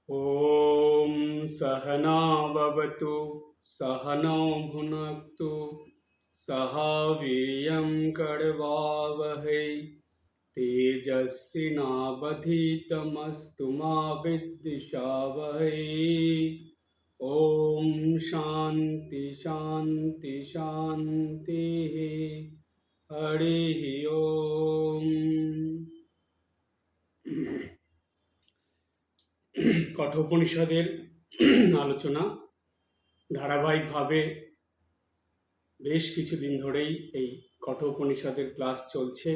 ॐ सहना भवतु सहनौ भुनक्तु सह वीर्यं करवावहै तेजस्विनावधीतमस्तु मा विद्विषावहै। ॐ शान्ति शान्ति शान्तिः। हरिः ॐ। কঠোপনিষদের আলোচনা ধারাবাহিকভাবে বেশ কিছুদিন ধরেই এই কঠোপনিষদের ক্লাস চলছে।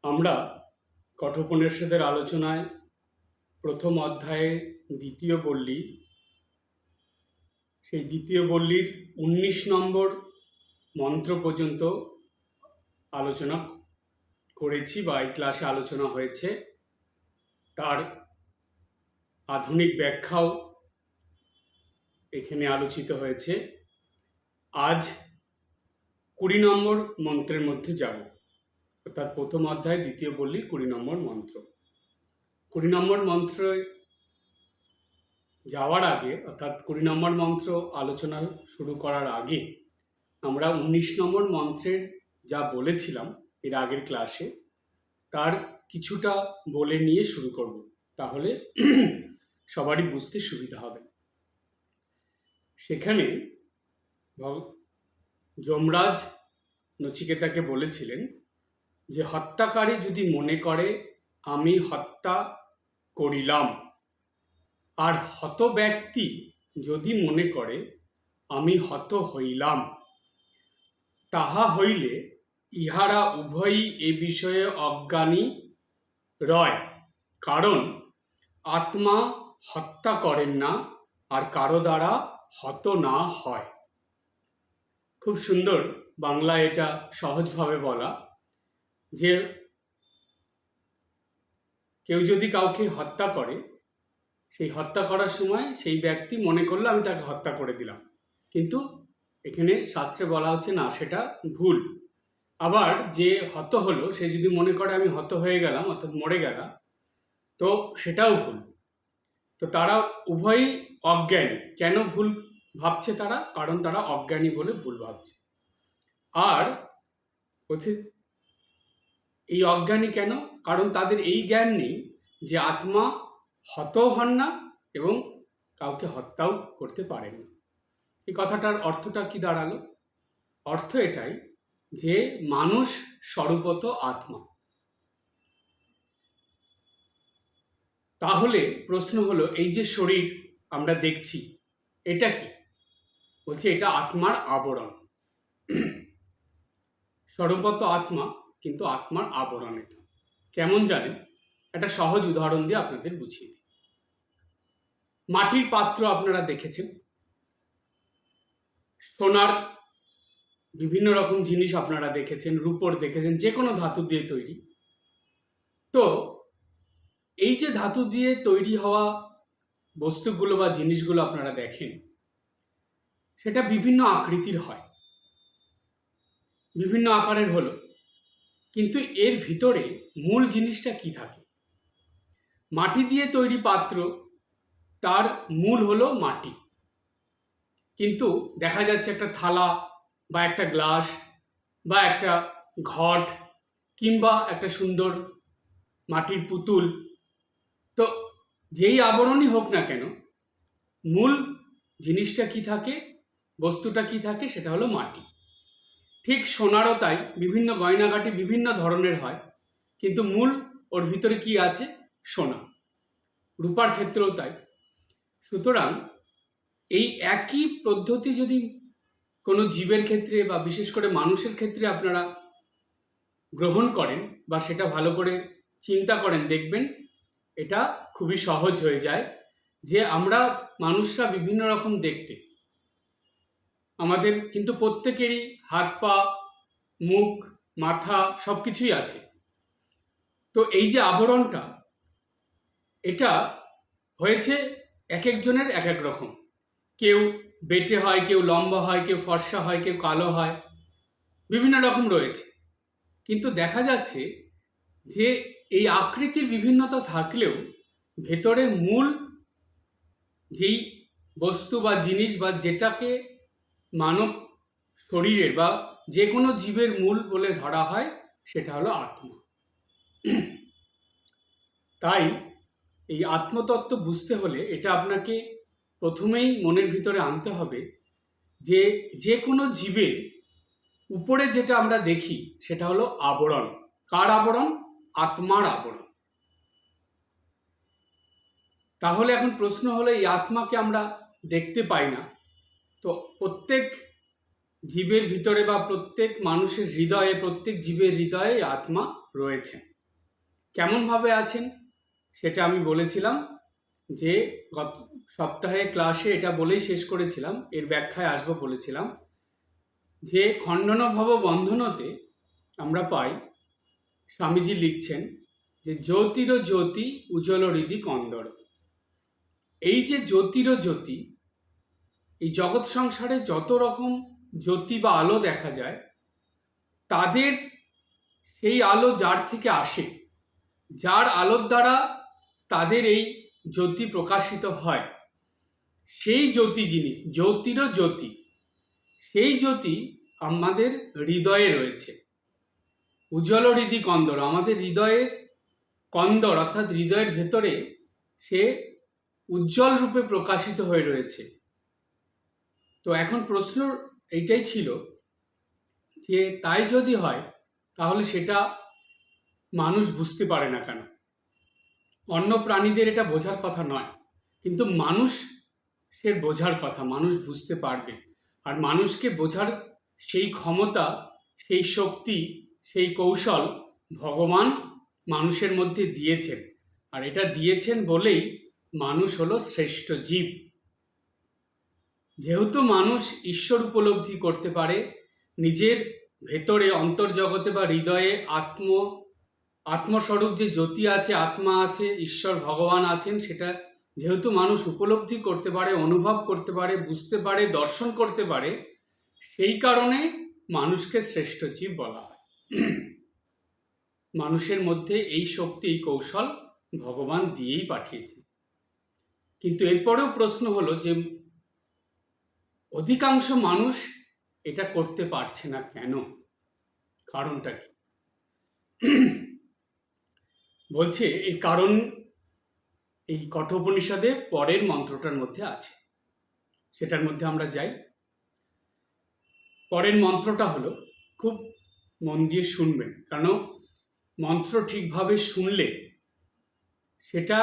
আমরা কঠোপনিষদের আলোচনায় প্রথম অধ্যায়ের দ্বিতীয় বল্লী, সেই দ্বিতীয় বল্লীর 19 নম্বর মন্ত্র পর্যন্ত আলোচনা করেছি বা এই ক্লাসে আলোচনা হয়েছে। তার আধুনিক ব্যাখ্যাও এখানে আলোচিত হয়েছে। আজ 20 নম্বর মন্ত্রের মধ্যে যাব, অর্থাৎ প্রথম অধ্যায় দ্বিতীয় বল্লী 20 নম্বর মন্ত্র। 20 নম্বর মন্ত্রে যাওয়ার আগে, অর্থাৎ 20 নম্বর মন্ত্র আলোচনা শুরু করার আগে আমরা 19 নম্বর মন্ত্রের যা বলেছিলাম এর আগের ক্লাসে, তার কিছুটা বলে নিয়ে শুরু করব, তাহলে সবারই বুঝতে সুবিধা হবে। সেখানে যমরাজ নচিকেতাকে বলেছিলেন যে হত্যাকারী যদি মনে করে আমি হত্যা করিলাম, আর হত ব্যক্তি যদি মনে করে আমি হত হইলাম, তাহা হইলে ইহারা উভয়ই এ বিষয়ে অজ্ঞানী রয়, কারণ আত্মা হত্যা করেন না আর কারো দ্বারা হত না হয়। খুব সুন্দর বাংলা এটা সহজভাবে বলা, যে কেউ যদি কাউকে হত্যা করে, সেই হত্যা করার সময় সেই ব্যক্তি মনে করলো আমি তাকে হত্যা করে দিলাম, কিন্তু এখানে শাস্ত্রে বলা হচ্ছে না, সেটা ভুল। আবার যে হত হলো সে যদি মনে করে আমি হত হয়ে গেলাম, অর্থাৎ মরে গেলাম, তো সেটাও ভুল। তো তারা উভয়ই অজ্ঞানী। কেন ভুল ভাবছে তারা? কারণ তারা অজ্ঞানী বলে ভুল ভাবছে। আর বলছে এই অজ্ঞানী কেন? কারণ তাদের এই জ্ঞান নেই যে আত্মা হতও হন না এবং কাউকে হত্যাও করতে পারেন না। এই কথাটার অর্থটা কি দাঁড়ালো? অর্থ এটাই যে মানুষ স্বরূপত আত্মা। তাহলে প্রশ্ন হলো, এই যে শরীর আমরা দেখছি এটা কি? বলছে এটা আত্মার আবরণ। স্বরূপত আত্মা, কিন্তু আত্মার আবরণ এটা। কেমন জানেন? একটা সহজ উদাহরণ দিয়ে আপনাদের বুঝিয়ে দিই। মাটির পাত্র আপনারা দেখেছেন, সোনার বিভিন্ন রকম জিনিস আপনারা দেখেছেন, রূপোর দেখেছেন, যে কোনো ধাতু দিয়ে তৈরি। তো এই যে ধাতু দিয়ে তৈরি হওয়া বস্তুগুলো বা জিনিসগুলো আপনারা দেখেন, সেটা বিভিন্ন আকৃতির হয়, বিভিন্ন আকারের হলো, কিন্তু এর ভিতরে মূল জিনিসটা কি থাকে? মাটি দিয়ে তৈরি পাত্র, তার মূল হলো মাটি, কিন্তু দেখা যাচ্ছে একটা থালা বা একটা গ্লাস বা একটা ঘট কিংবা একটা সুন্দর মাটির পুতুল, তো যেই আবরণই হোক না কেন, মূল জিনিসটা কি থাকে, বস্তুটা কি থাকে, সেটা হলো মাটি। ঠিক সোনারও তাই, বিভিন্ন গয়নাগাটি বিভিন্ন ধরনের হয়, কিন্তু মূল ওর ভিতরে কি আছে? সোনা। রূপার ক্ষেত্রেও তাই। সুতরাং এই একই পদ্ধতি যদি কোনো জীবের ক্ষেত্রে বা বিশেষ করে মানুষের ক্ষেত্রে আপনারা গ্রহণ করেন বা সেটা ভালো করে চিন্তা করেন, দেখবেন এটা খুবই সহজ হয়ে যায় যে আমরা মানুষরা বিভিন্ন রকম দেখতে, আমাদের কিন্তু প্রত্যেকেরই হাত পা মুখ মাথা সব কিছুই আছে। তো এই যে আবরণটা, এটা হয়েছে এক একজনের এক এক রকম। কেউ বেটে হয়, কেউ লম্বা হয়, কেউ ফর্সা হয়, কেউ কালো হয়, বিভিন্ন রকম রয়েছে। কিন্তু দেখা যাচ্ছে যে এই আকৃতির বিভিন্নতা থাকলেও ভেতরে মূল যেই বস্তু বা জিনিস বা যেটাকে মানব শরীরের বা যে কোনো জীবের মূল বলে ধরা হয় সেটা হলো আত্মা। তাই এই আত্মতত্ত্ব বুঝতে হলে এটা আপনাকে প্রথমেই মনের ভিতরে আনতে হবে যে যে কোনো জীবের উপরে যেটা আমরা দেখি সেটা হলো আবরণ। কার আবরণ? আত্মার আবরণ। তাহলে এখন প্রশ্ন হলো, এই আত্মাকে আমরা দেখতে পাই না, তো প্রত্যেক জীবের ভিতরে বা প্রত্যেক মানুষের হৃদয়ে, প্রত্যেক জীবের হৃদয়ে আত্মা রয়েছে। কেমনভাবে আছেন সেটা আমি বলেছিলাম যে গত সপ্তাহে ক্লাসে এটা বলেই শেষ করেছিলাম, এর ব্যাখ্যায় আসবো বলেছিলাম যে খণ্ডনভব বন্ধনতে আমরা পাই, স্বামীজি লিখছেন যে জ্যোতির জ্যোতি উজ্জ্বল হৃদি কন্দর। এই যে জ্যোতির জ্যোতি, এই জগৎ সংসারে যত রকম জ্যোতি বা আলো দেখা যায়, তাদের সেই আলো যার থেকে আসে, যার আলোর দ্বারা তাদের এই জ্যোতি প্রকাশিত হয়, সেই জ্যোতি জিনিস, জ্যোতির জ্যোতি, সেই জ্যোতি আমাদের হৃদয়ে রয়েছে। উজ্জ্বল হৃদি কন্দর, আমাদের হৃদয়ের কন্দর অর্থাৎ হৃদয়ের ভেতরে সে উজ্জ্বল রূপে প্রকাশিত হয়ে রয়েছে। তো এখন প্রশ্ন এইটাই ছিল যে তাই যদি হয় তাহলে সেটা মানুষ বুঝতে পারে না কেন? অন্য প্রাণীদের এটা বোঝার কথা নয়, কিন্তু মানুষ সে বোঝার কথা, মানুষ বুঝতে পারবে। আর মানুষকে বোঝার সেই ক্ষমতা, সেই শক্তি, সেই কৌশল ভগবান মানুষের মধ্যে দিয়েছেন। আর এটা দিয়েছেন বলেই মানুষ হলো শ্রেষ্ঠ জীব। যেহেতু মানুষ ঈশ্বর উপলব্ধি করতে পারে, নিজের ভেতরে অন্তর্জগতে বা হৃদয়ে আত্মস্বরূপ যে জ্যোতি আছে, আত্মা আছে, ঈশ্বর ভগবান আছেন, সেটা যেহেতু মানুষ উপলব্ধি করতে পারে, অনুভব করতে পারে, বুঝতে পারে, দর্শন করতে পারে, সেই কারণে মানুষকে শ্রেষ্ঠ জীব বলা হয়। মানুষের মধ্যে এই শক্তি, এই কৌশল ভগবান দিয়েই পাঠিয়েছে। কিন্তু এরপরেও প্রশ্ন হলো যে অধিকাংশ মানুষ এটা করতে পারছে না কেন? কারণটা কি? বলছে এই কারণ এই কঠোপনিষদে পরের মন্ত্রটার মধ্যে আছে, সেটার মধ্যে আমরা যাই। পরের মন্ত্রটা হলো, খুব মন দিয়ে শুনবেন, কারণ মন্ত্র ঠিকভাবে শুনলে সেটা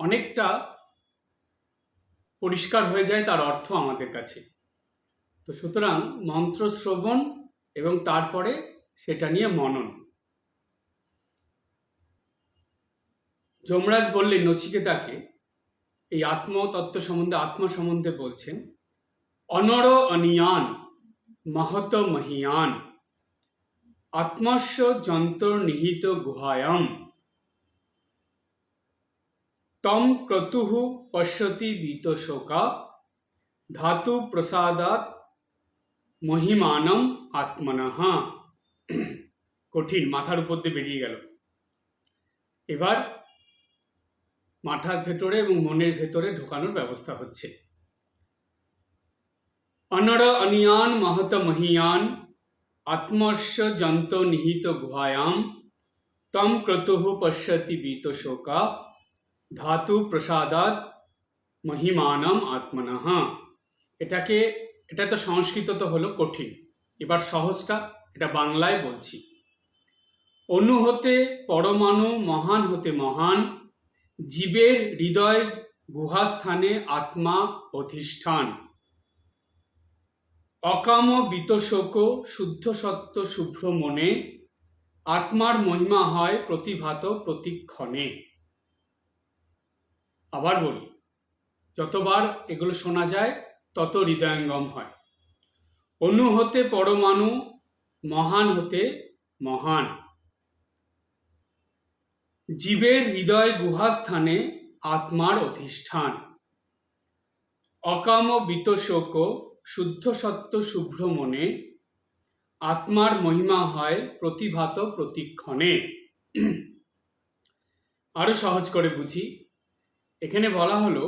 অনেকটা পরিষ্কার হয়ে যায় তার অর্থ আমাদের কাছে। তো সুতরাং মন্ত্র শ্রবণ এবং তারপরে সেটা নিয়ে মনন। যমরাজ বললেন নচিকেতাকে, এই আত্মতত্ত্ব সম্বন্ধে, আত্মা সম্বন্ধে বলছেন, অনর অনিয়ান মহত মহিয়ান আত্মস্য যন্তর নিহিত গুহায়াম তম ক্রতুঃ পশ্যতি বীতশোকা ধাতু প্রসাদাৎ মহিমানম আত্মনঃ। কঠিন, মাথার উপর দিয়ে বেরিয়ে গেল। এবার মাথার ভেতরে এবং মনের ভেতরে ঢোকানোর ব্যবস্থা হচ্ছে। অনর অনিয়ান মহত মহিয়ান আত্মস্য যন্ত নিহিত গুহায়াম তম ক্রতুঃ পশ্যতি বীতশোকা ধাতু প্রসাদাৎ মহিমানম আত্মনঃ। এটা তো সংস্কৃত তো হলো কঠিন, এবার সহজটা, এটা বাংলায় বলছি। অণু হতে পরমাণু, মহান হতে মহান, জীবের হৃদয় গুহাস্থানে আত্মা অধিষ্ঠান। অকাম বীতশোক শুদ্ধ সত্য শুভ্র মনে, আত্মার মহিমা হয় প্রতিভাত প্রতিক্ষণে। আবার বলি, যতবার এগুলো শোনা যায় তত হৃদয়ঙ্গম হয়। অণু হতে পরমাণু, মহান হতে মহান, জীবের হৃদয় গুহাস্থানে আত্মার অধিষ্ঠান। অকাম বীতশোক শুদ্ধ সত্য শুভ্র মনে, আত্মার মহিমা হয় প্রতিভাত প্রতিক্ষণে। আরো সহজ করে বুঝি। এখানে বলা হলো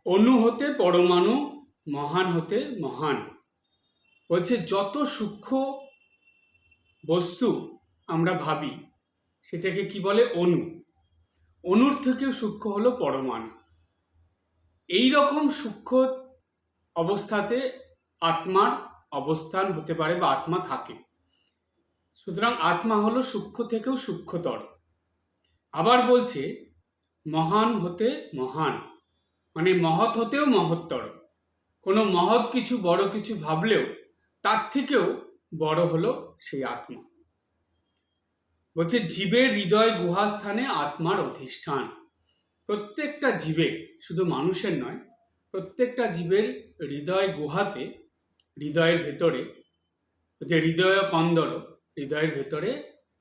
অণু হতে পরমাণু, মহান হতে মহান। বলছে যত সূক্ষ্ম বস্তু আমরা ভাবি সেটাকে কি বলে? অণু। অণুর থেকেও সূক্ষ্ম হলো পরমাণু। এই রকম সূক্ষ্ম অবস্থাতে আত্মার অবস্থান হতে পারে বা আত্মা থাকে। সুতরাং আত্মা হলো সূক্ষ্ম থেকেও সূক্ষ্মতর। আবার বলছে মহান হতে মহান, মানে মহৎ হতেও মহত্তর। কোনো মহৎ কিছু, বড় কিছু ভাবলেও তার থেকেও বড় হলো সেই আত্মা। বলছে জীবের হৃদয় গুহাস্থানে আত্মার অধিষ্ঠান। প্রত্যেকটা জীবে, শুধু মানুষের নয়, প্রত্যেকটা জীবের হৃদয় গুহাতে, হৃদয়ের ভেতরে, যে হৃদয় কন্দর, হৃদয়ের ভেতরে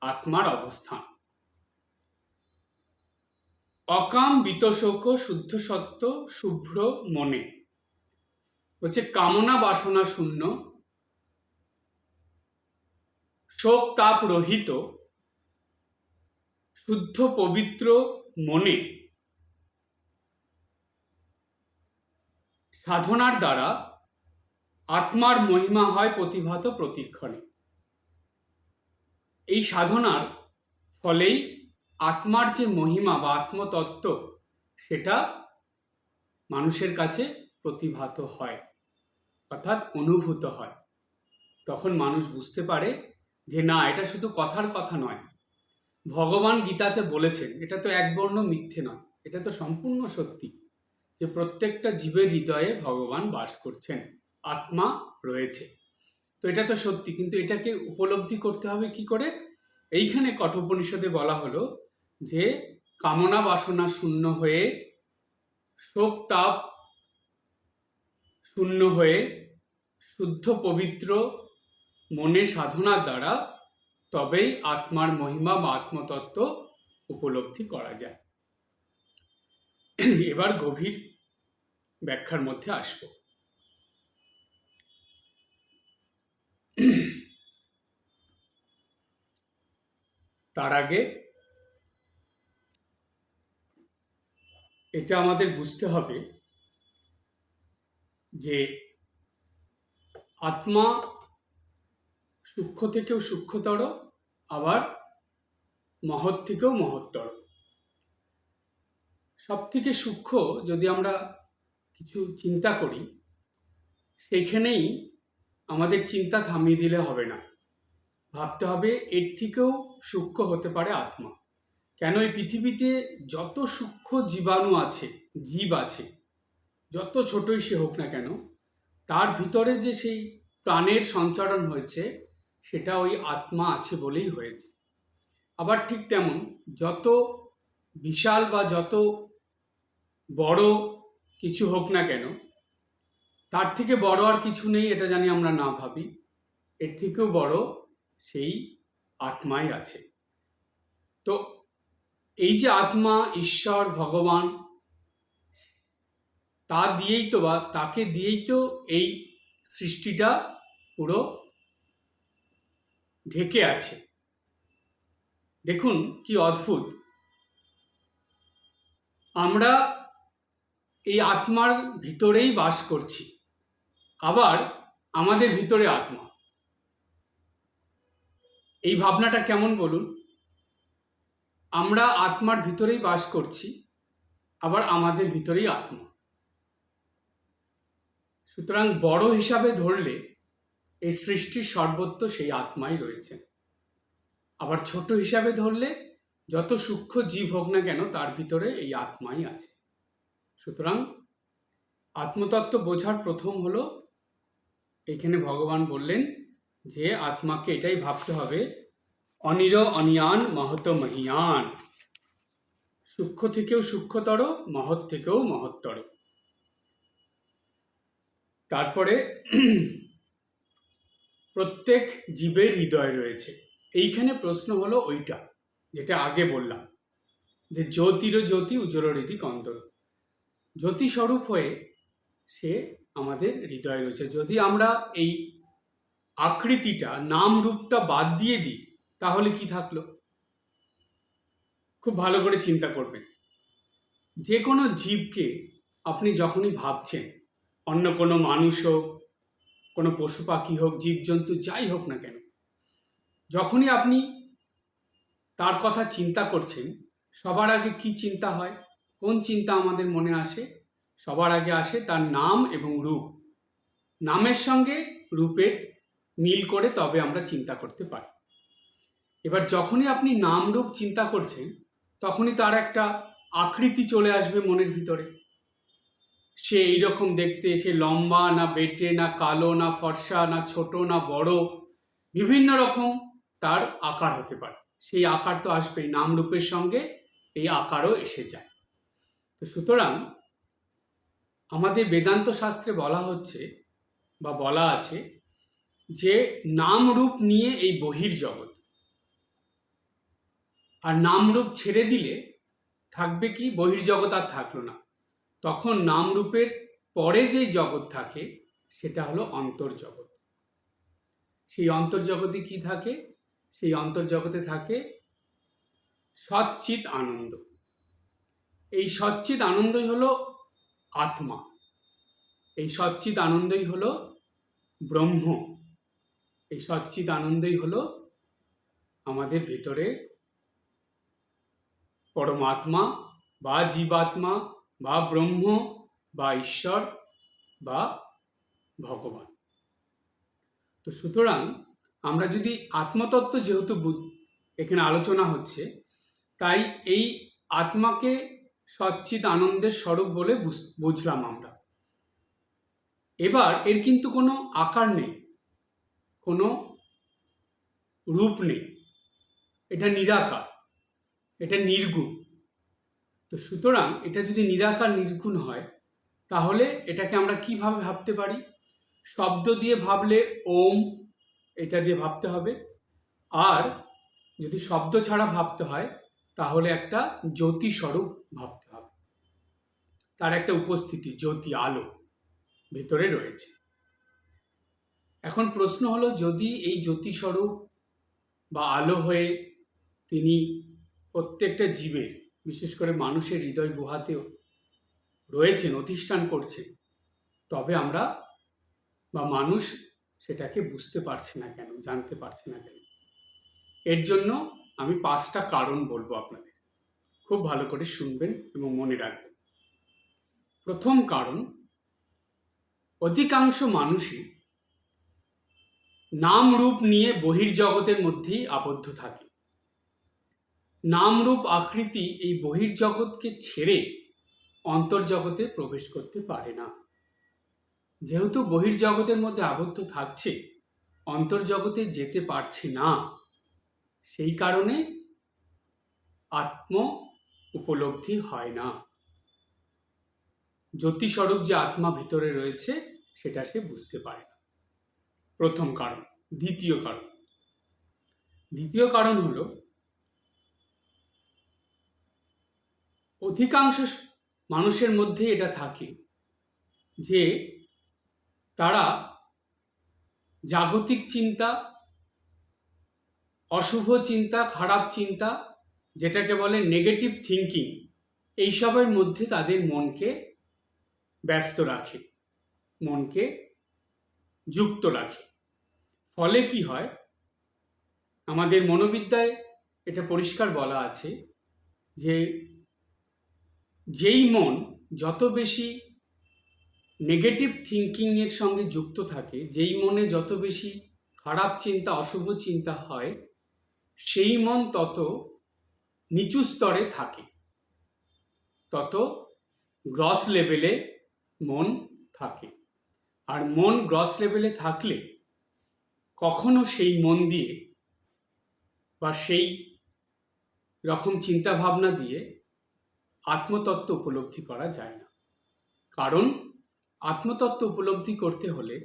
আত্মার অবস্থান। অকাম বিতশোক শুদ্ধ সত্য শুভ্র মনে। বলছে কামনা বাসনা শূন্য, শোক তাপ রহিত, শুদ্ধ পবিত্র মনে সাধনার দ্বারা আত্মার মহিমা হয় প্রতিভাত প্রতিক্ষণে। এই সাধনার ফলেই আত্মার যে মহিমা বা আত্মতত্ত্ব, সেটা মানুষের কাছে প্রতিভাত হয়, অর্থাৎ অনুভূত হয়। তখন মানুষ বুঝতে পারে যে না, এটা শুধু কথার কথা নয়, ভগবান গীতাতে বলেছেন, এটা তো একবর্ণ মিথ্যে নয়, এটা তো সম্পূর্ণ সত্যি, যে প্রত্যেকটা জীবের হৃদয়ে ভগবান বাস করছেন, আত্মা রয়েছে। তো এটা তো সত্যি, কিন্তু এটাকে উপলব্ধি করতে হবে কি করে? এইখানে কঠোপনিষদে বলা হলো যে কামনা বাসনা শূন্য হয়ে, শোক তাপ শূন্য হয়ে, শুদ্ধ পবিত্র মনে সাধনার দ্বারা তবেই আত্মার মহিমা বা আত্মতত্ত্ব উপলব্ধি করা যায়। এবার গভীর ব্যাখ্যার মধ্যে আসব। তার আগে এটা আমাদের বুঝতে হবে যে আত্মা সূক্ষ্ম থেকেও সূক্ষ্মতর, আবার মহৎ থেকেও মহত্তর। সব থেকে সূক্ষ্ম যদি আমরা কিছু চিন্তা করি, সেইখানেই আমাদের চিন্তা থামিয়ে দিলে হবে না, ভাবতে হবে এর থেকেও সূক্ষ্ম হতে পারে আত্মা। কেন? এই পৃথিবীতে যত সূক্ষ্ম জীবাণু আছে, জীব আছে, যত ছোটই সে হোক না কেন, তার ভিতরে যে সেই প্রাণের সঞ্চারণ হয়েছে, সেটা ওই আত্মা আছে বলেই হয়েছে। আবার ঠিক তেমন যত বিশাল বা যত বড় কিছু হোক না কেন, তার থেকে বড় আর কিছু নেই, এটা জানি আমরা না ভাবি, এর থেকেও বড় সেই আত্মাই আছে। তো এই যে আত্মা, ঈশ্বর, ভগবান, তা দিয়েই তো বা তাকে দিয়েই তো এই সৃষ্টিটা পুরো ঢেকে আছে। দেখুন কি অদ্ভুত, আমরা এই আত্মার ভিতরেই বাস করছি, আবার আমাদের ভিতরে আত্মা। এই ভাবনাটা কেমন বলুন? আমরা আত্মার ভিতরেই বাস করছি, আবার আমাদের ভিতরেই আত্মা। সুতরাং বড় হিসাবে ধরলে এই সৃষ্টির সর্বত্র সেই আত্মাই রয়েছে। আবার ছোট হিসাবে ধরলে যত সূক্ষ্ম জীব হোক না কেন, তার ভিতরে এই আত্মাই আছে। সুতরাং আত্মতত্ত্ব বোঝার প্রথম হলো, এখানে ভগবান বললেন যে আত্মাকে এটাই ভাবতে হবে, অনির অনিয়ান মহত মহিয়ান, সূক্ষ্ম থেকেও সূক্ষ্মতর, মহৎ থেকেও মহত্তর। তারপরে প্রত্যেক জীবের হৃদয় রয়েছে। এইখানে প্রশ্ন হলো ওইটা যেটা আগে বললাম, যে জ্যোতির জ্যোতি উজ্জ্বল হৃদি কন্দর, জ্যোতি স্বরূপ হয়ে সে আমাদের হৃদয়ে রয়েছে। যদি আমরা এই আকৃতিটা, নাম রূপটা বাদ দিয়ে দিই, তাহলে কি থাকলো? খুব ভালো করে চিন্তা করবেন। যে কোনো জীবকে আপনি যখনই ভাবছেন, অন্য কোনো মানুষ হোক, কোনো পশু পাখি হোক, জীবজন্তু যাই হোক না কেন, যখনই আপনি তার কথা চিন্তা করছেন, সবার আগে কি চিন্তা হয়? কোন চিন্তা আমাদের মনে আসে? সবার আগে আসে তার নাম এবং রূপ। নামের সঙ্গে রূপের মিল করে তবে আমরা চিন্তা করতে পারি। এবার যখনই আপনি নাম রূপ চিন্তা করছেন, তখনই তার একটা আকৃতি চলে আসবে মনের ভিতরে। সে এইরকম দেখতে, সে লম্বা না বেঁটে, না কালো, না ফর্সা, না ছোট, না বড়, বিভিন্ন রকম তার আকার হতে পারে। সেই আকার তো আসবেই, নাম রূপের সঙ্গে এই আকারও এসে যায়। তো সুতরাং আমাদের বেদান্ত শাস্ত্রে বলা হচ্ছে বা বলা আছে যে নাম রূপ নিয়ে এই বহির্জগৎ, আর নাম রূপ ছেড়ে দিলে থাকবে কি? বহির্জগৎ আর থাকলো না। তখন নাম রূপের পরে যে জগৎ থাকে সেটা হলো অন্তর্জগৎ। সেই অন্তর্জগতে কি থাকে? সেই অন্তর্জগতে থাকে সচ্চিৎ আনন্দ। এই সচ্চিৎ আনন্দই হলো আত্মা। এই সচ্চিৎ আনন্দই হলো ব্রহ্ম। এই সচ্চিৎ আনন্দই হলো আমাদের ভেতরে পরমাত্মা বা জীবাত্মা বা ব্রহ্ম বা ঈশ্বর বা ভগবান। তো সুতরাং আমরা যদি আত্মতত্ত্ব যেহেতু এখানে আলোচনা হচ্ছে, তাই এই আত্মাকে সচ্চিৎ আনন্দের স্বরূপ বলে বুঝলাম আমরা। এবার এর কিন্তু কোনো আকার নেই, কোনো রূপ নেই, এটা নিরাকার, এটা নির্গুণ। তো সুতরাং এটা যদি নিরাকার নির্গুণ হয়, তাহলে এটাকে আমরা কিভাবে ভাবতে পারি? শব্দ দিয়ে ভাবলে ওম, এটা দিয়ে ভাবতে হবে। আর যদি শব্দ ছাড়া ভাবতে হয়, তাহলে একটা জ্যোতি স্বরূপ ভাবতে হবে। তার একটা উপস্থিতি, জ্যোতি, আলো ভেতরে রয়েছে। এখন প্রশ্ন হলো, যদি এই জ্যোতি স্বরূপ বা আলো হয়ে তিনি প্রত্যেকটা জীবের, বিশেষ করে মানুষের হৃদয় গুহাতেও রয়েছেন, অধিষ্ঠান করছেন, তবে আমরা বা মানুষ সেটাকে বুঝতে পারছে না কেন, জানতে পারছে না কেন? এর জন্য আমি 5টা কারণ বলবো আপনাদের। খুব ভালো করে শুনবেন এবং মনে রাখবেন। প্রথম কারণ, অধিকাংশ মানুষই নাম রূপ নিয়ে বহির্জগতের মধ্যেই আবদ্ধ থাকে। নাম রূপ আকৃতি এই বহির্জগৎকে ছেড়ে অন্তর্জগতে প্রবেশ করতে পারে না। যেহেতু বহির্জগতের মধ্যে আবদ্ধ থাকছে, অন্তর্জগতে যেতে পারছে না, সেই কারণে আত্ম উপলব্ধি হয় না। জ্যোতিস্বরূপ যে আত্মা ভিতরে রয়েছে সেটা সে বুঝতে পারে না। প্রথম কারণ। দ্বিতীয় কারণ হলো, অধিকাংশ মানুষের মধ্যে এটা থাকে যে তারা জাগতিক চিন্তা, অশুভ চিন্তা, খারাপ চিন্তা, যেটাকে বলে নেগেটিভ থিঙ্কিং, এইসবের মধ্যে তাদের মনকে ব্যস্ত রাখে, মনকে যুক্ত রাখে। ফলে কি হয়? আমাদের মনোবিদ্যায় এটা পরিষ্কার বলা আছে যে যেই মন যত বেশি নেগেটিভ থিঙ্কিংয়ের সঙ্গে যুক্ত থাকে, যেই মনে যত বেশি খারাপ চিন্তা, অশুভ চিন্তা হয়, সেই মন তত নিচু স্তরে থাকে, তত গ্রস লেভেলে মন থাকে। আর মন গ্রস লেভেলে থাকলে কখনো সেই মন দিয়ে বা সেই রকম চিন্তা ভাবনা দিয়ে আত্মতত্ত্ব উপলব্ধি করা যায় না। কারণ আত্মতত্ত্ব উপলব্ধি করতে হলে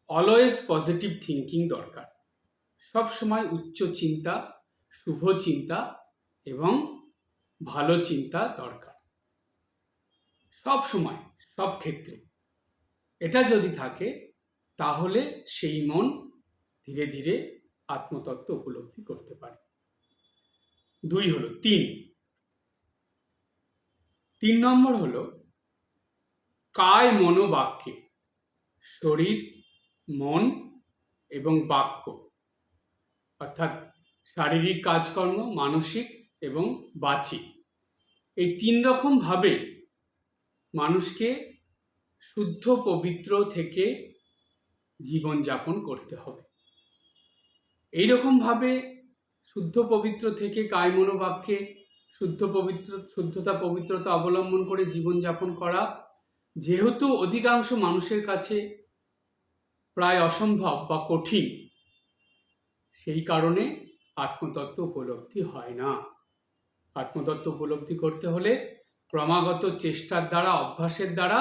অলওয়েজ পজিটিভ থিঙ্কিং দরকার। সব সময় উচ্চ চিন্তা, শুভ চিন্তা এবং ভালো চিন্তা দরকার, সব সময়, সব ক্ষেত্রে। এটা যদি থাকে, তাহলে সেই মন ধীরে ধীরে আত্মতত্ত্ব উপলব্ধি করতে পারে। 3 3 নম্বর হলো কায় মনোবাক্যে, শরীর, মন এবং বাক্য, অর্থাৎ শারীরিক কাজকর্ম, মানসিক এবং বাচিক, এই 3 রকম ভাবে মানুষকে শুদ্ধ পবিত্র থেকে জীবনযাপন করতে হবে। এইরকম ভাবে শুদ্ধ পবিত্র থেকে কায় মনোবাক্যে শুদ্ধতা পবিত্রতা অবলম্বন করে জীবনযাপন করা যেহেতু অধিকাংশ মানুষের কাছে প্রায় অসম্ভব বা কঠিন, সেই কারণে আত্মতত্ত্ব উপলব্ধি হয় না। আত্মতত্ত্ব উপলব্ধি করতে হলে ক্রমাগত চেষ্টার দ্বারা, অভ্যাসের দ্বারা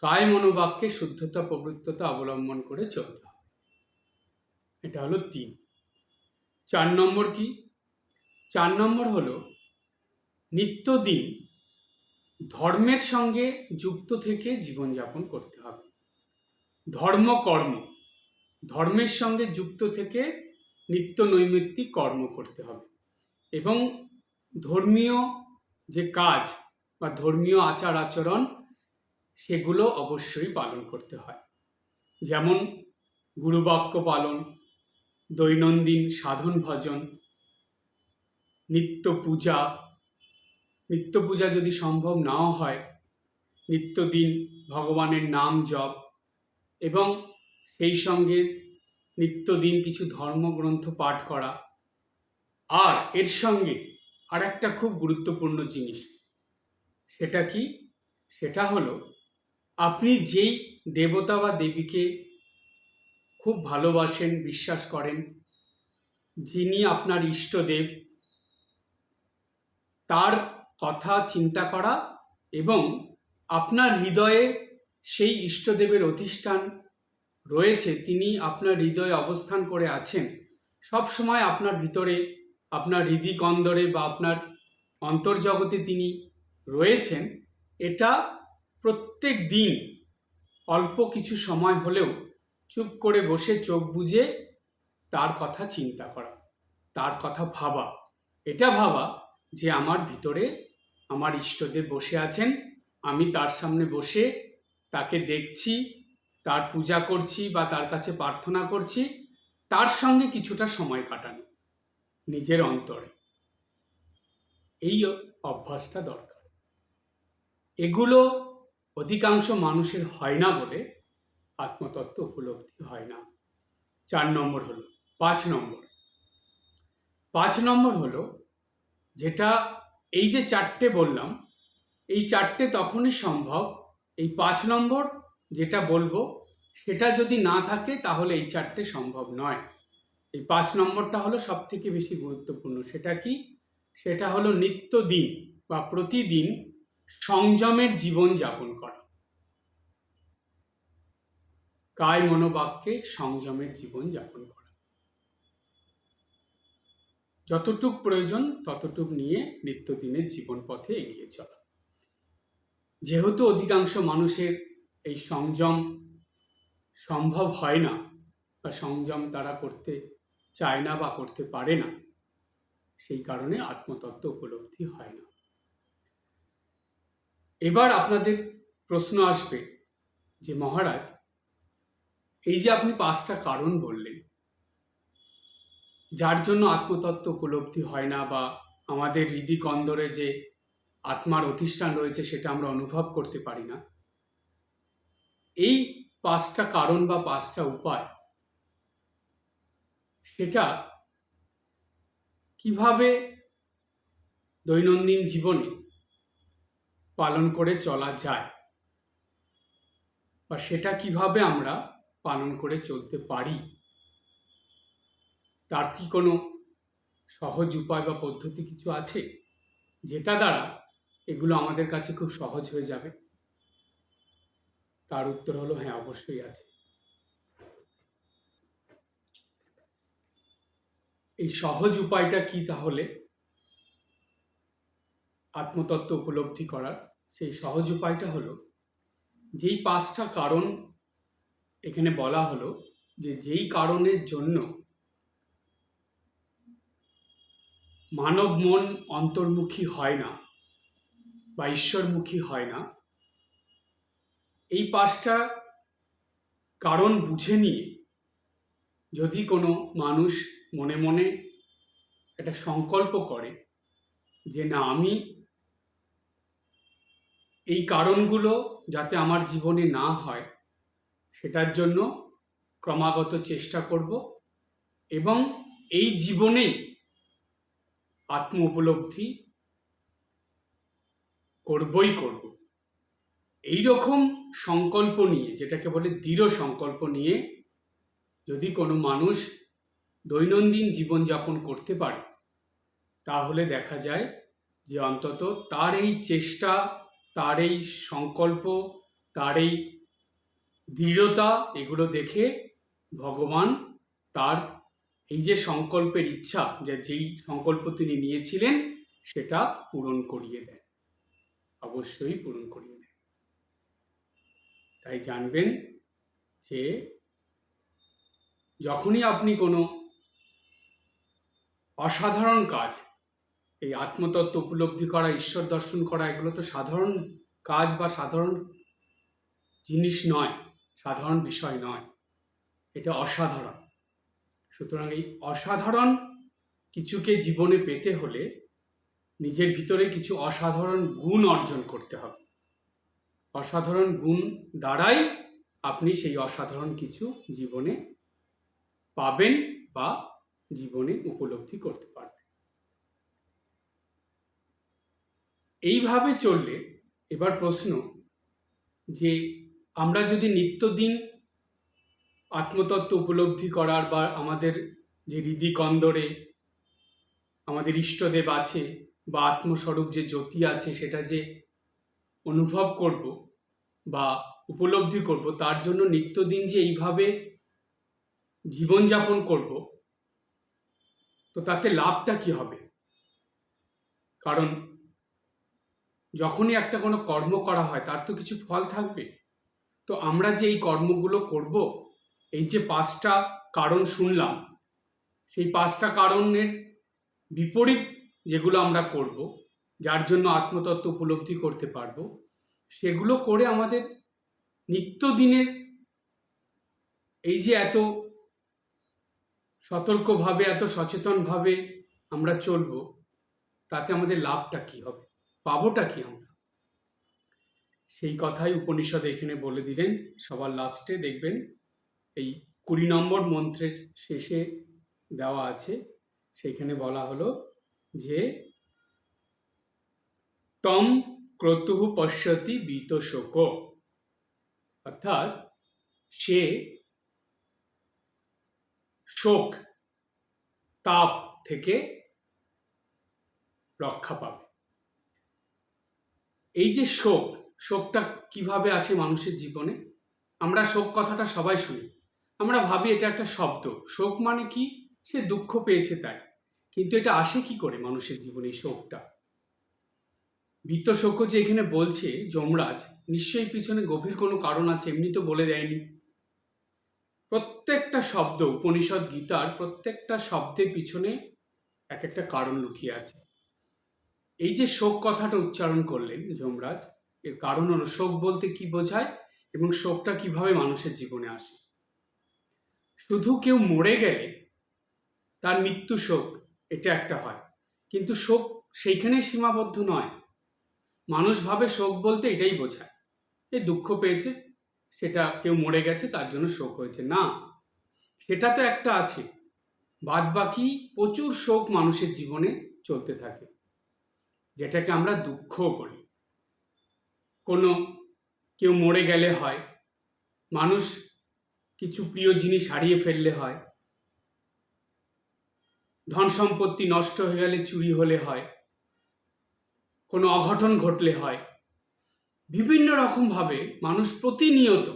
কায় মনোবাক্যে শুদ্ধতা পবিত্রতা অবলম্বন করে চলতে হবে। এটা হলো 3। 4 নম্বর কি? 4 নম্বর হলো নিত্যদিন ধর্মের সঙ্গে যুক্ত থেকে জীবনযাপন করতে হবে। ধর্মকর্ম, ধর্মের সঙ্গে যুক্ত থেকে নিত্য নৈমিত্তিক কর্ম করতে হবে এবং ধর্মীয় যে কাজ বা ধর্মীয় আচার আচরণ সেগুলো অবশ্যই পালন করতে হয়। যেমন গুরুবাক্য পালন, দৈনন্দিন সাধন ভজন, নিত্য পূজা, নিত্য পূজা যদি সম্ভব নাও হয় নিত্যদিন ভগবানের নাম জপ এবং সেই সঙ্গে নিত্যদিন কিছু ধর্মগ্রন্থ পাঠ করা। আর এর সঙ্গে আর একটা খুব গুরুত্বপূর্ণ জিনিস, সেটা কি? সেটা হলো আপনি যেই দেবতা বা দেবীকে খুব ভালোবাসেন, বিশ্বাস করেন, যিনি আপনার ইষ্টদেব, তার কথা চিন্তা করা এবং আপনার হৃদয়ে সেই ইষ্টদেবের অধিষ্ঠান রয়েছে, তিনি আপনার হৃদয়ে অবস্থান করে আছেন, সব সময় আপনার ভিতরে, আপনার হৃদিকন্দরে বা আপনার অন্তর্জগতে তিনি রয়েছেন, এটা প্রত্যেক দিন অল্প কিছু সময় হলেও চুপ করে বসে চোখ বুজে তার কথা চিন্তা করা, তার কথা ভাবা, এটা ভাবা যে আমার ভিতরে আমার ইষ্টদেব বসে আছেন, আমি তার সামনে বসে তাকে দেখছি, তার পূজা করছি বা তার কাছে প্রার্থনা করছি, তার সঙ্গে কিছুটা সময় কাটানো নিজের অন্তরে, এই অভ্যাসটা দরকার। এগুলো অধিকাংশ মানুষের হয় না বলে আত্মতত্ত্ব উপলব্ধি হয় না। 4 নম্বর হলো। 5 নম্বর, 5 নম্বর হলো যেটা, এই যে 4টে বললাম, এই 4টে তখনই সম্ভব, এই 5 নম্বর যেটা বলবো সেটা যদি না থাকে তাহলে এই 4টে সম্ভব নয়। এই 5 নম্বরটা হলো সব থেকে বেশি গুরুত্বপূর্ণ। সেটা কি? সেটা হলো নিত্যদিন বা প্রতিদিন সংযমের জীবন যাপন করা, কায় মনোবাক্যে সংযমের জীবন যাপন করা, যতটুক প্রয়োজন ততটুক নিয়ে নিত্যদিনের জীবন পথে এগিয়ে চলা। যেহেতু অধিকাংশ মানুষের এই সংযম সম্ভব হয় না বা সংযম তারা করতে চায় না বা করতে পারে না, সেই কারণে আত্মতত্ত্ব উপলব্ধি হয় না। এবার আপনাদের প্রশ্ন আসবে যে মহারাজ, এই যে আপনি 5টা কারণ বললেন যার জন্য আত্মতত্ত্ব উপলব্ধি হয় না বা আমাদের হৃদিকন্দরে যে আত্মার অধিষ্ঠান রয়েছে সেটা আমরা অনুভব করতে পারি না, এই 5টা কারণ বা 5টা উপায়, সেটা কিভাবে দৈনন্দিন জীবনে পালন করে চলা যায় বা সেটা কিভাবে আমরা পালন করে চলতে পারি, তার কি কোনো সহজ উপায় বা পদ্ধতি কিছু আছে যেটা দ্বারা এগুলো আমাদের কাছে খুব সহজ হয়ে যাবে? তার উত্তর হলো হ্যাঁ, অবশ্যই আছে। এই সহজ উপায়টা কি তাহলে আত্মতত্ত্ব উপলব্ধি করার? সেই সহজ উপায়টা হলো, যেই 5টা কারণ এখানে বলা হলো, যে যেই কারণের জন্য মানব মন অন্তর্মুখী হয় না বা ঈশ্বরমুখী হয় না, এই 5টা কারণ বুঝে নিয়ে যদি কোনো মানুষ মনে মনে একটা সংকল্প করে যে না, আমি এই কারণগুলো যাতে আমার জীবনে না হয় সেটার জন্য ক্রমাগত চেষ্টা করব এবং এই জীবনেই আত্ম উপলব্ধি করবই করব, এই রকম সংকল্প নিয়ে, যেটাকে বলে দৃঢ় সংকল্প নিয়ে যদি কোনো মানুষ দৈনন্দিন জীবনযাপন করতে পারে, তাহলে দেখা যায় যে অন্তত তার এই চেষ্টা, তার এই সংকল্প, তার এই দৃঢ়তা, এগুলো দেখে ভগবান তার এই যে সংকল্পের ইচ্ছা, যে যেই সংকল্প তিনি নিয়েছিলেন সেটা পূরণ করিয়ে দেন, অবশ্যই পূরণ করিয়ে দেন। তাই জানবেন যে যখনই আপনি কোনো অসাধারণ কাজ, এই আত্মতত্ত্ব উপলব্ধি করা, ঈশ্বর দর্শন করা, এগুলো তো সাধারণ কাজ বা সাধারণ জিনিস নয়, সাধারণ বিষয় নয়, এটা অসাধারণ। সুতরাং এই অসাধারণ কিছুকে জীবনে পেতে হলে নিজের ভিতরে কিছু অসাধারণ গুণ অর্জন করতে হবে। অসাধারণ গুণ দ্বারাই আপনি সেই অসাধারণ কিছু জীবনে পাবেন বা জীবনে উপলব্ধি করতে পারবেন। এইভাবে চললে এবার প্রশ্ন যে আমরা যদি নিত্যদিন আত্মতত্ত্ব উপলব্ধি করার বা আমাদের যে হৃদিকন্দরে আমাদের ইষ্টদেব আছে বা আত্মস্বরূপ যে জ্যোতি আছে সেটা যে অনুভব করব বা উপলব্ধি করব, তার জন্য নিত্যদিন যে এইভাবে জীবনযাপন করব, তো তাতে লাভটা কি হবে? কারণ যখনই একটা কোনো কর্ম করা হয় তার তো কিছু ফল থাকবে। তো আমরা যে এই কর্মগুলো করব, এই যে 5টা কারণ শুনলাম, সেই 5টা কারণের বিপরীত যেগুলো আমরা করব, যার জন্য আত্মতত্ত্ব উপলব্ধি করতে পারবো, সেগুলো করে আমাদের নিত্যদিনের এই যে এত সতর্কভাবে, এত সচেতনভাবে আমরা চলব, তাতে আমাদের লাভটা কি হবে, পাবোটা কি আমরা? সেই কথাই উপনিষদ এখানে বলে দিলেন। সবার লাস্টে দেখবেন এই 20 নম্বর মন্ত্রের শেষে দেওয়া আছে, সেখানে বলা হলো যে তম ক্রতুঃ পশ্যতি বীত শোক, অর্থাৎ সে শোক, তাপ থেকে রক্ষা পাবে। এই যে শোকটা কিভাবে আসে মানুষের জীবনে? আমরা শোক কথাটা সবাই শুনি, আমরা ভাবি এটা একটা শব্দ। শোক মানে কি? সে দুঃখ পেয়েছে তাই। কিন্তু এটা আসে কি করে মানুষের জীবনে শোকটা? বীত শোক যে এখানে বলছে যমরাজ, নিশ্চয়ই পিছনে গভীর কোনো কারণ আছে, এমনি তো বলে দেয়নি। প্রত্যেকটা শব্দ, উপনিষদ গীতার প্রত্যেকটা শব্দের পিছনে এক একটা কারণ লুকিয়ে আছে। এই যে শোক কথাটা উচ্চারণ করলেন যমরাজ, এর কারণ হলো শোক বলতে কি বোঝায় এবং শোকটা কিভাবে মানুষের জীবনে আসে। শুধু কেউ মরে গেলে তার মৃত্যু শোক, এটা একটা হয়, কিন্তু শোক সেইখানেই সীমাবদ্ধ নয়। মানুষ ভাবে শোক বলতে এটাই বোঝায়, এই দুঃখ পেয়েছে, সেটা কেউ মরে গেছে তার জন্য শোক হয়েছে, না, সেটা তো একটা আছে, বাদ বাকি প্রচুর শোক মানুষের জীবনে চলতে থাকে, যেটাকে আমরা দুঃখ বলি। কোনো কেউ মরে গেলে হয়, মানুষ কিছু প্রিয় জিনিস হারিয়ে ফেললে হয়, ধন সম্পত্তি নষ্ট হয়ে গেলে, চুরি হলে হয়, কোনো অঘটন ঘটলে হয়। বিভিন্ন রকমভাবে মানুষ প্রতিনিয়ত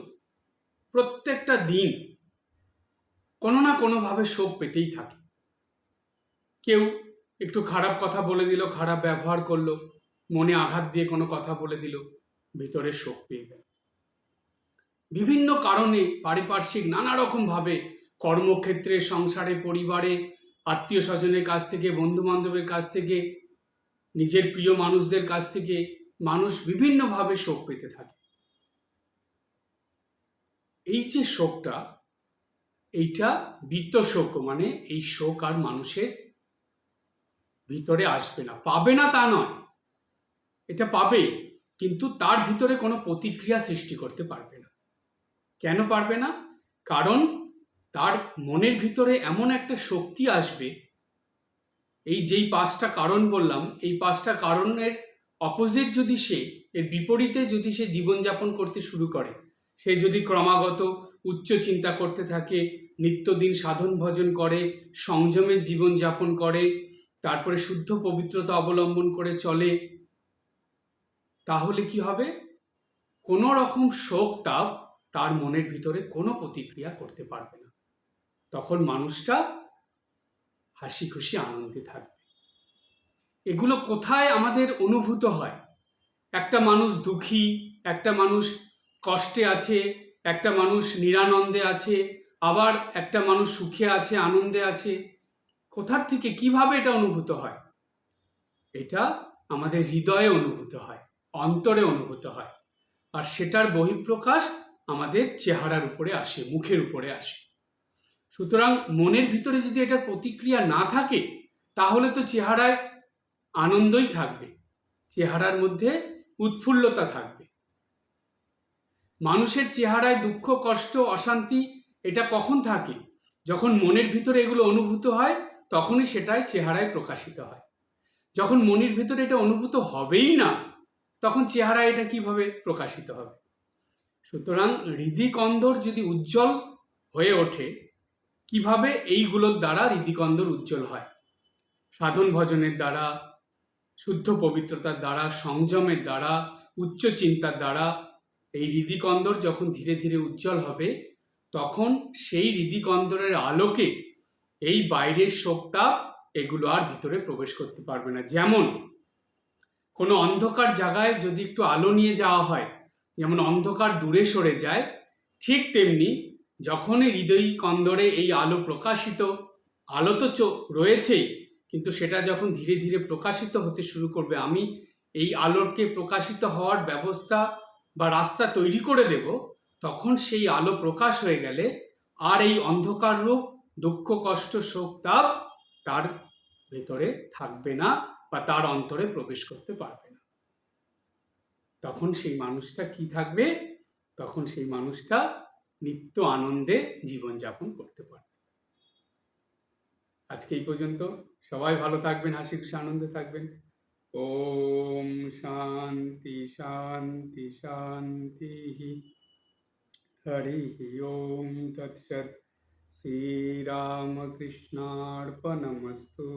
প্রত্যেকটা দিন কোনো না কোনোভাবে শোক পেতেই থাকে। কেউ একটু খারাপ কথা বলে দিল, খারাপ ব্যবহার করলো, মনে আঘাত দিয়ে কোনো কথা বলে দিল, ভিতরে শোক পেয়ে গেল। বিভিন্ন কারণে পারিপার্শ্বিক নানা রকমভাবে, কর্মক্ষেত্রে, সংসারে, পরিবারে, আত্মীয় স্বজনের কাছ থেকে, বন্ধু বান্ধবের কাছ থেকে, নিজের প্রিয় মানুষদের কাছ থেকে মানুষ বিভিন্নভাবে শোক পেতে থাকে। এই যে শোকটা, এইটা বৃত্ত শোক, মানে এই শোক আর মানুষের ভিতরে আসবে না, পাবে না তা নয়, এটা পাবে, কিন্তু তার ভিতরে কোনো প্রতিক্রিয়া সৃষ্টি করতে পারবে না। কেন পারবে না? কারণ তার মনের ভিতরে এমন একটা শক্তি আসবে, এই যেই পাঁচটা কারণ বললাম, এই পাঁচটা কারণের অপোজিট যদি সে, এর বিপরীতে যদি সে জীবনযাপন করতে শুরু করে, সে যদি ক্রমাগত উচ্চ চিন্তা করতে থাকে, নিত্যদিন সাধন ভজন করে, সংযমের জীবনযাপন করে, তারপরে শুদ্ধ পবিত্রতা অবলম্বন করে চলে, তাহলে কি হবে? কোনো রকম শোক তাপ তার মনের ভিতরে কোনো প্রতিক্রিয়া করতে পারবে না। তখন মানুষটা হাসি খুশি আনন্দে থাকবে। এগুলো কোথায় আমাদের অনুভূত হয়? একটা মানুষ দুঃখী, একটা মানুষ কষ্টে আছে, একটা মানুষ নিরানন্দে আছে, আবার একটা মানুষ সুখে আছে, আনন্দে আছে। কোথার থেকে, কিভাবে এটা অনুভূত হয়? এটা আমাদের হৃদয়ে অনুভূত হয়, অন্তরে অনুভূত হয়, আর সেটার বহিঃপ্রকাশ আমাদের চেহারার উপরে আসে, মুখের উপরে আসে। সুতরাং মনের ভিতরে যদি এটার প্রতিক্রিয়া না থাকে, তাহলে তো চেহারায় আনন্দই থাকবে, চেহারার মধ্যে উৎফুল্লতা থাকবে। মানুষের চেহারায় দুঃখ, কষ্ট, অশান্তি এটা কখন থাকে? যখন মনের ভিতরে এগুলো অনুভূত হয়, তখনই সেটাই চেহারায় প্রকাশিত হয়। যখন মনের ভিতরে এটা অনুভূত হবেই না, তখন চেহারায় এটা কিভাবে প্রকাশিত হবে? সুতরাং হৃদিকন্দর যদি উজ্জ্বল হয়ে ওঠে, কিভাবে? এইগুলোর দ্বারা হৃদিকন্দর উজ্জ্বল হয়। সাধন ভজনের দ্বারা, শুদ্ধ পবিত্রতার দ্বারা, সংযমের দ্বারা, উচ্চ চিন্তার দ্বারা। এই হৃদিকন্দর যখন ধীরে ধীরে উজ্জ্বল হবে, তখন সেই হৃদিকন্দরের আলোকে এই বাইরের শোকতাপ এগুলো আর ভিতরে প্রবেশ করতে পারবে না। যেমন কোনো অন্ধকার জায়গায় যদি একটু আলো নিয়ে যাওয়া হয়, যেমন অন্ধকার দূরে সরে যায়, ঠিক তেমনি যখনই হৃদয় কন্দরে এই আলো প্রকাশিত, আলো তো রয়েছেই, কিন্তু সেটা যখন ধীরে ধীরে প্রকাশিত হতে শুরু করবে, আমি এই আলোকে প্রকাশিত হওয়ার ব্যবস্থা বা রাস্তা তৈরি করে দেব, তখন সেই আলো প্রকাশ হয়ে গেলে আর এই অন্ধকার রূপ দুঃখ, কষ্ট, শোক, তাপ তার ভেতরে থাকবে না বা তার অন্তরে প্রবেশ করতে পারবে না। তখন সেই মানুষটা কি থাকবে? তখন সেই মানুষটা নিত্য আনন্দে জীবনযাপন করতে পারবে। আজকে এই পর্যন্ত। সবাই ভালো থাকবেন, হাসি খুশি আনন্দে থাকবেন। ওম শান্তি শান্তি শান্তি। হরি ওম তৎসৎ। শ্রীরামকৃষ্ণার্পণমস্তু।